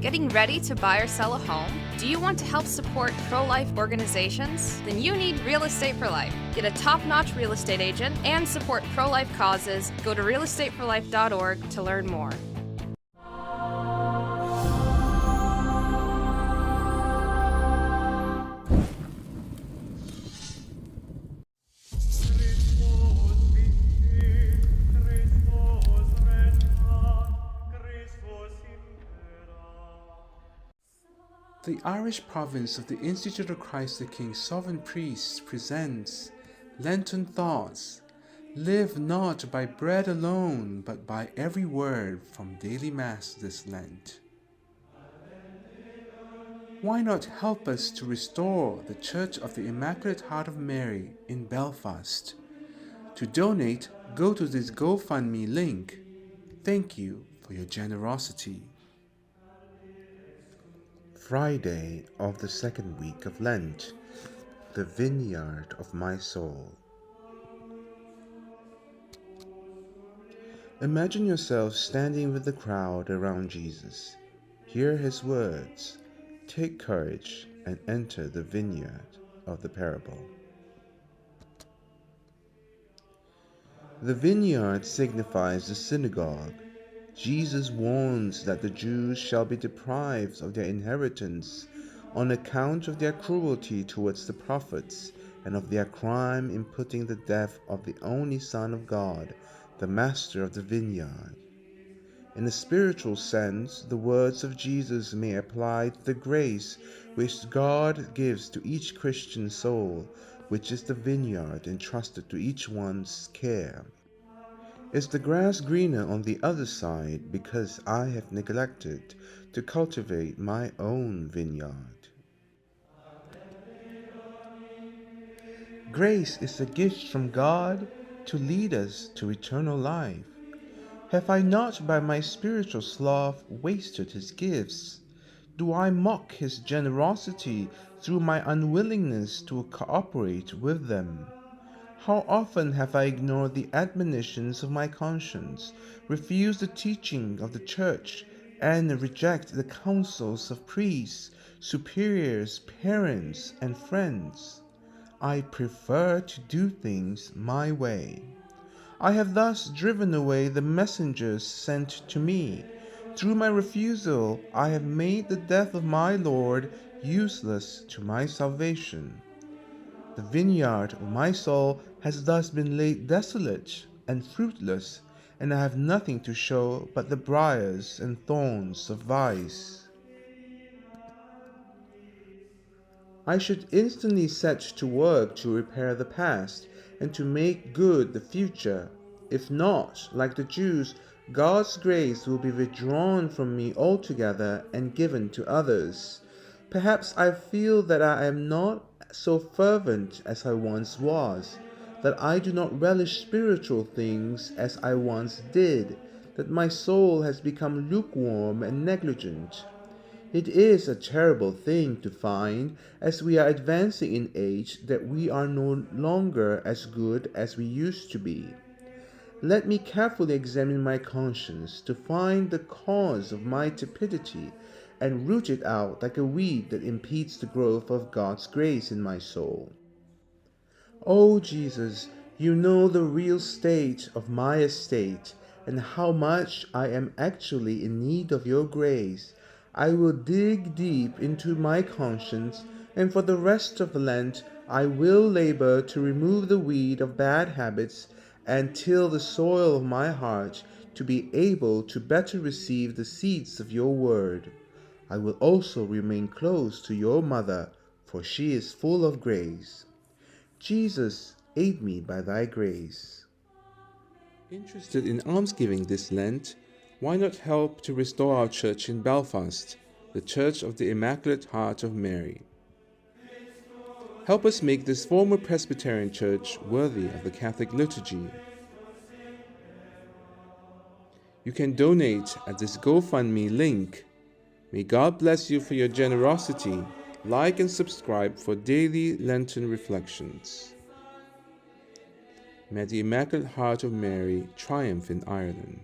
Getting ready to buy or sell a home? Do you want to help support pro-life organizations? Then you need Real Estate for Life. Get a top-notch real estate agent and support pro-life causes. Go to realestateforlife.org to learn more. The Irish province of the Institute of Christ the King Sovereign Priest presents Lenten Thoughts. Live not by bread alone, but by every word from daily Mass this Lent. Why not help us to restore the Church of the Immaculate Heart of Mary in Belfast? To donate, go to this GoFundMe link. Thank you for your generosity. Friday of the second week of Lent, the Vineyard of my soul. Imagine yourself standing with the crowd around Jesus. Hear his words. Take courage and enter the vineyard of the parable. The vineyard signifies the synagogue. Jesus warns that the Jews shall be deprived of their inheritance on account of their cruelty towards the prophets and of their crime in putting the death of the only Son of God, the master of the vineyard. In a spiritual sense, the words of Jesus may apply to the grace which God gives to each Christian soul, which is the vineyard entrusted to each one's care. Is the grass greener on the other side because I have neglected to cultivate my own vineyard? Grace is a gift from God to lead us to eternal life. Have I not by my spiritual sloth wasted his gifts? Do I mock his generosity through my unwillingness to cooperate with them? How often have I ignored the admonitions of my conscience, refused the teaching of the Church, and reject the counsels of priests, superiors, parents, and friends? I prefer to do things my way. I have thus driven away the messengers sent to me. Through my refusal, I have made the death of my Lord useless to my salvation. The vineyard of my soul has thus been laid desolate and fruitless, and I have nothing to show but the briars and thorns of vice. I should instantly set to work to repair the past and to make good the future. If not, like the Jews, God's grace will be withdrawn from me altogether and given to others. Perhaps I feel that I am not so fervent as I once was, that I do not relish spiritual things as I once did, that my soul has become lukewarm and negligent. It is a terrible thing to find, as we are advancing in age, that we are no longer as good as we used to be. Let me carefully examine my conscience to find the cause of my tepidity and root it out like a weed that impedes the growth of God's grace in my soul. O Jesus, you know the real state of my estate and how much I am actually in need of your grace. I will dig deep into my conscience, and for the rest of Lent I will labor to remove the weed of bad habits and till the soil of my heart to be able to better receive the seeds of your word. I will also remain close to your mother, for she is full of grace. Jesus, aid me by thy grace. Interested in almsgiving this Lent? Why not help to restore our church in Belfast, the Church of the Immaculate Heart of Mary? Help us make this former Presbyterian church worthy of the Catholic liturgy. You can donate at this GoFundMe link. May God bless you for your generosity. Like and subscribe for daily Lenten reflections. May the Immaculate Heart of Mary triumph in Ireland.